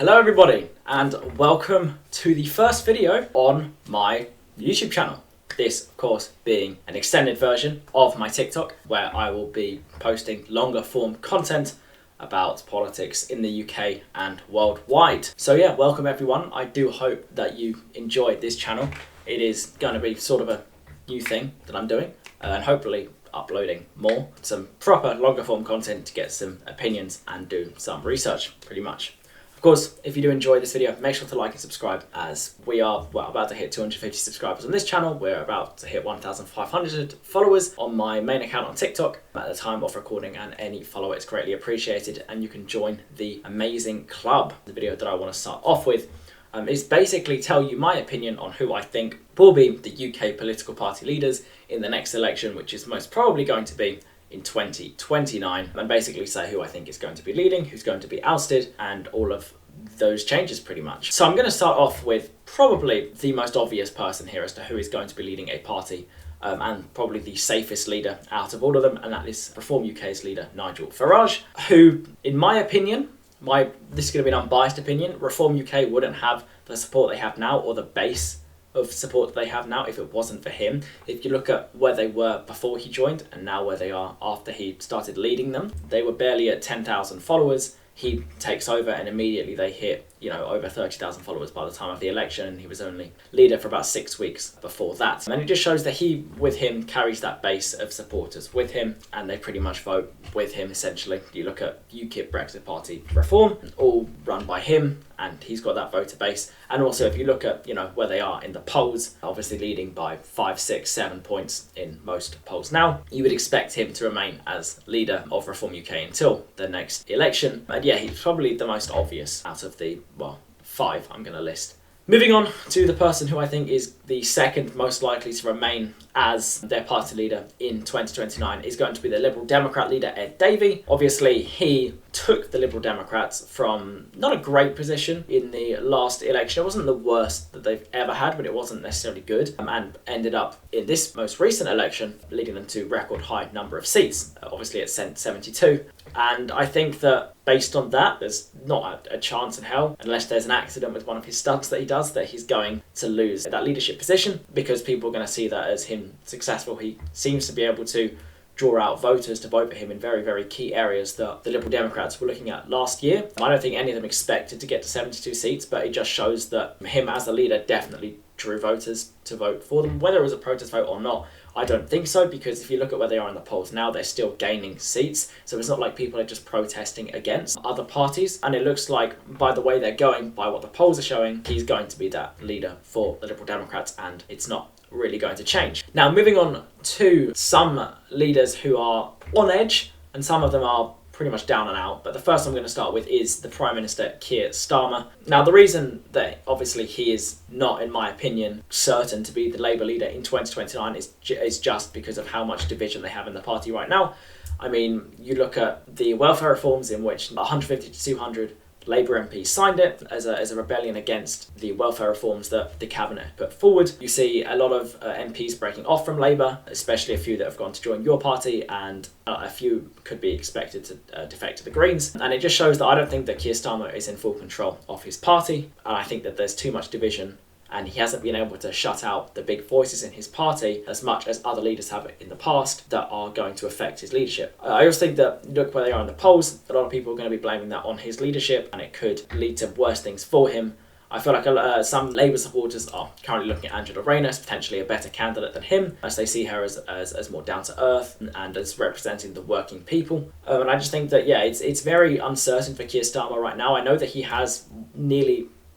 Hello everybody and welcome to the first video on my YouTube channel. This of course being an extended version of my TikTok where I will be posting longer form content about politics in the UK and worldwide. So yeah, welcome everyone. I do hope that you enjoyed this channel. It is going to be sort of a new thing that I'm doing and hopefully uploading some proper longer form content to get some opinions and do some research pretty much. Of course, if you do enjoy this video, make sure to like and subscribe as we are about to hit 250 subscribers on this channel. We're about to hit 1,500 followers on my main account on TikTok at the time of recording, and any follow is greatly appreciated and you can join the amazing club. The video that I want to start off with is basically tell you my opinion on who I think will be the UK political party leaders in the next election, which is most probably going to be in 2029, and basically say who I think is going to be leading, who's going to be ousted, and all of those changes pretty much. So I'm going to start off with probably the most obvious person here as to who is going to be leading a party, and probably the safest leader out of all of them, and that is Reform UK's leader Nigel Farage, who, in my opinion, this is going to be an unbiased opinion, Reform UK wouldn't have the support they have now, or the base of support that they have now, if it wasn't for him. If you look at where they were before he joined and now where they are after he started leading them, they were barely at 10,000 followers. He takes over and immediately they hit, over 30,000 followers by the time of the election, and he was only leader for about 6 weeks before that. And it just shows that he, with him, carries that base of supporters with him, and they pretty much vote with him, essentially. You look at UKIP, Brexit Party, Reform, all run by him, and he's got that voter base. And also, if you look at, where they are in the polls, obviously leading by 5, 6, 7 points in most polls now, you would expect him to remain as leader of Reform UK until the next election. And yeah, he's probably the most obvious out of the, 5 I'm going to list. Moving on to the person who I think is the second most likely to remain as their party leader in 2029 is going to be the Liberal Democrat leader, Ed Davey. Obviously, he took the Liberal Democrats from not a great position in the last election. It wasn't the worst that they've ever had, but it wasn't necessarily good, and ended up in this most recent election leading them to record high number of seats. Obviously, it's 72. And I think that based on that, there's not a chance in hell, unless there's an accident with one of his stunts that he does, that he's going to lose that leadership position, because people are going to see that as him successful. He seems to be able to draw out voters to vote for him in very, very key areas that the Liberal Democrats were looking at last year. I don't think any of them expected to get to 72 seats, but it just shows that him as a leader definitely drew voters to vote for them. Whether it was a protest vote or not, I don't think so, because if you look at where they are in the polls now, they're still gaining seats. So it's not like people are just protesting against other parties. And it looks like, by the way they're going, by what the polls are showing, he's going to be that leader for the Liberal Democrats, and it's not really going to change. Now, moving on to some leaders who are on edge, and some of them are pretty much down and out, but the first I'm going to start with is the Prime Minister Keir Starmer. Now, the reason that obviously he is not, in my opinion, certain to be the Labour leader in 2029 is just because of how much division they have in the party right now. I mean, you look at the welfare reforms in which 150 to 200 Labour MPs signed it as a rebellion against the welfare reforms that the Cabinet put forward. You see a lot of MPs breaking off from Labour, especially a few that have gone to join your party, and a few could be expected to defect to the Greens. And it just shows that I don't think that Keir Starmer is in full control of his party, and I think that there's too much division, and he hasn't been able to shut out the big voices in his party as much as other leaders have in the past that are going to affect his leadership. I also think that, look where they are in the polls, a lot of people are going to be blaming that on his leadership, and it could lead to worse things for him. I feel like some Labour supporters are currently looking at Angela Rayner as potentially a better candidate than him, as they see her as more down to earth and as representing the working people. And I just think that, it's very uncertain for Keir Starmer right now. I know that he has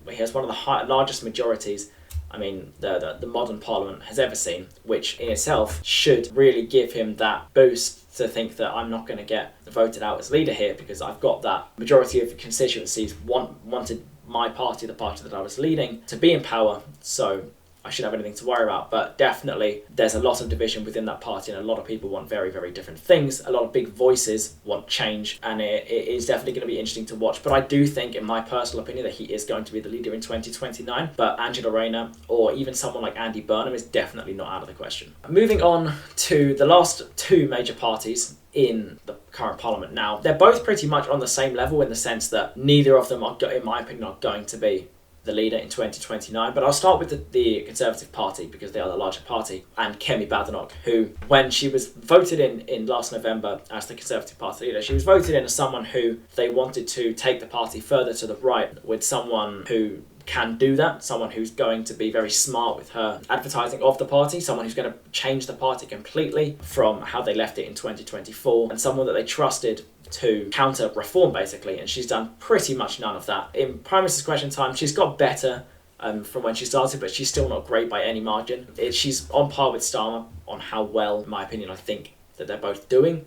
one of the largest majorities, the modern parliament has ever seen, which in itself should really give him that boost to think that I'm not going to get voted out as leader here, because I've got that majority of the constituencies wanted my party, the party that I was leading, to be in power, so I shouldn't have anything to worry about. But definitely there's a lot of division within that party, and a lot of people want very, very different things. A lot of big voices want change, and it is definitely going to be interesting to watch. But I do think, in my personal opinion, that he is going to be the leader in 2029. But Angela Rayner, or even someone like Andy Burnham, is definitely not out of the question. Moving on to the last two major parties in the current parliament now. They're both pretty much on the same level in the sense that neither of them are, in my opinion, are going to be the leader in 2029. But I'll start with the Conservative Party because they are the larger party, and Kemi Badenoch, who, when she was voted in last November as the Conservative Party leader, she was voted in as someone who they wanted to take the party further to the right, with someone who can do that, someone who's going to be very smart with her advertising of the party, someone who's going to change the party completely from how they left it in 2024, and someone that they trusted to counter reform, basically. And she's done pretty much none of that. In Prime Minister's Question Time, she's got better from when she started, but she's still not great by any margin. She's on par with Starmer on how well, in my opinion, I think that they're both doing.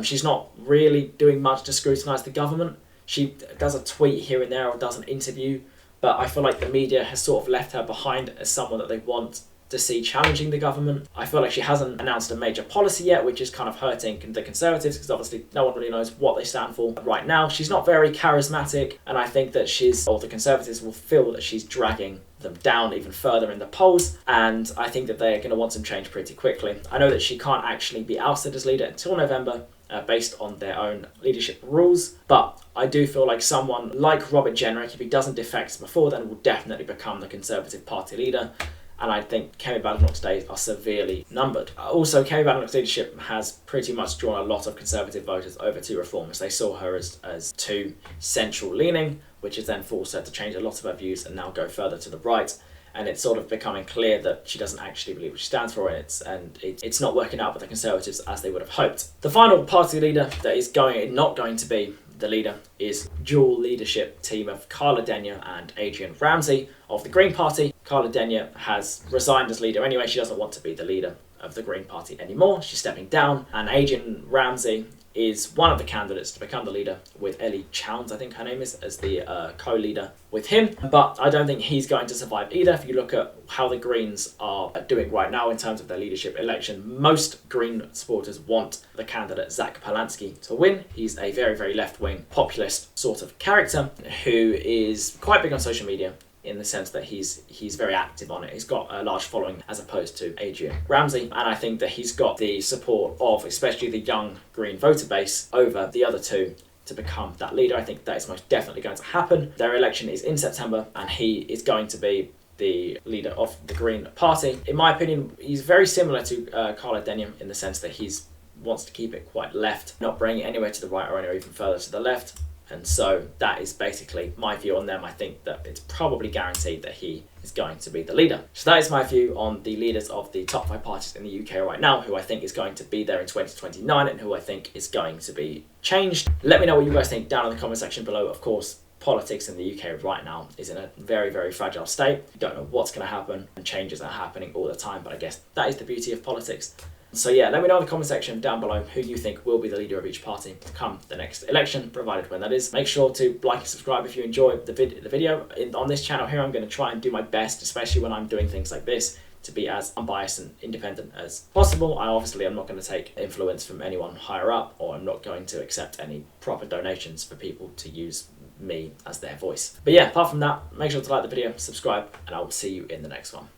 She's not really doing much to scrutinise the government. She does a tweet here and there or does an interview, but I feel like the media has sort of left her behind as someone that they want to see challenging the government. I feel like she hasn't announced a major policy yet, which is kind of hurting the Conservatives because obviously no one really knows what they stand for right now. She's not very charismatic, and I think that the Conservatives will feel that she's dragging them down even further in the polls, and I think that they're going to want some change pretty quickly. I know that she can't actually be ousted as leader until November, based on their own leadership rules, but I do feel like someone like Robert Jenrick, if he doesn't defect before then, will definitely become the Conservative Party leader. And I think Kemi Badenoch's days are severely numbered. Also, Kemi Badenoch's leadership has pretty much drawn a lot of Conservative voters over to Reform, as they saw her as too central-leaning, which has then forced her to change a lot of her views and now go further to the right. And it's sort of becoming clear that she doesn't actually believe what she stands for, and it's not working out with the Conservatives as they would have hoped. The final party leader that is not going to be the leader is dual leadership team of Carla Denyer and Adrian Ramsay of the Green Party. Carla Denyer has resigned as leader anyway. She doesn't want to be the leader of the Green Party anymore. She's stepping down. And Adrian Ramsay is one of the candidates to become the leader, with Ellie Chowns, I think her name is, as the co-leader with him. But I don't think he's going to survive either. If you look at how the Greens are doing right now in terms of their leadership election, most Green supporters want the candidate Zach Polansky to win. He's a very, very left-wing populist sort of character who is quite big on social media, in the sense that he's very active on it. He's got a large following as opposed to Adrian Ramsay, and I think that he's got the support of especially the young Green voter base over the other two to become that leader. I think that is most definitely going to happen. Their election is in September, and he is going to be the leader of the Green Party. In my opinion, he's very similar to Carla Denyer in the sense that he wants to keep it quite left, not bring it anywhere to the right or anywhere even further to the left. And so that is basically my view on them. I think that it's probably guaranteed that he is going to be the leader. So that is my view on the leaders of the top 5 parties in the UK right now, who I think is going to be there in 2029 and who I think is going to be changed. Let me know what you guys think down in the comment section below. Of course, politics in the UK right now is in a very, very fragile state. You don't know what's going to happen, and changes are happening all the time, but I guess that is the beauty of politics. So yeah, let me know in the comment section down below who you think will be the leader of each party come the next election, provided when that is. Make sure to like and subscribe if you enjoy the video. On this channel here, I'm going to try and do my best, especially when I'm doing things like this, to be as unbiased and independent as possible. I obviously am not going to take influence from anyone higher up, or I'm not going to accept any proper donations for people to use me as their voice. But yeah, apart from that, make sure to like the video, subscribe, and I will see you in the next one.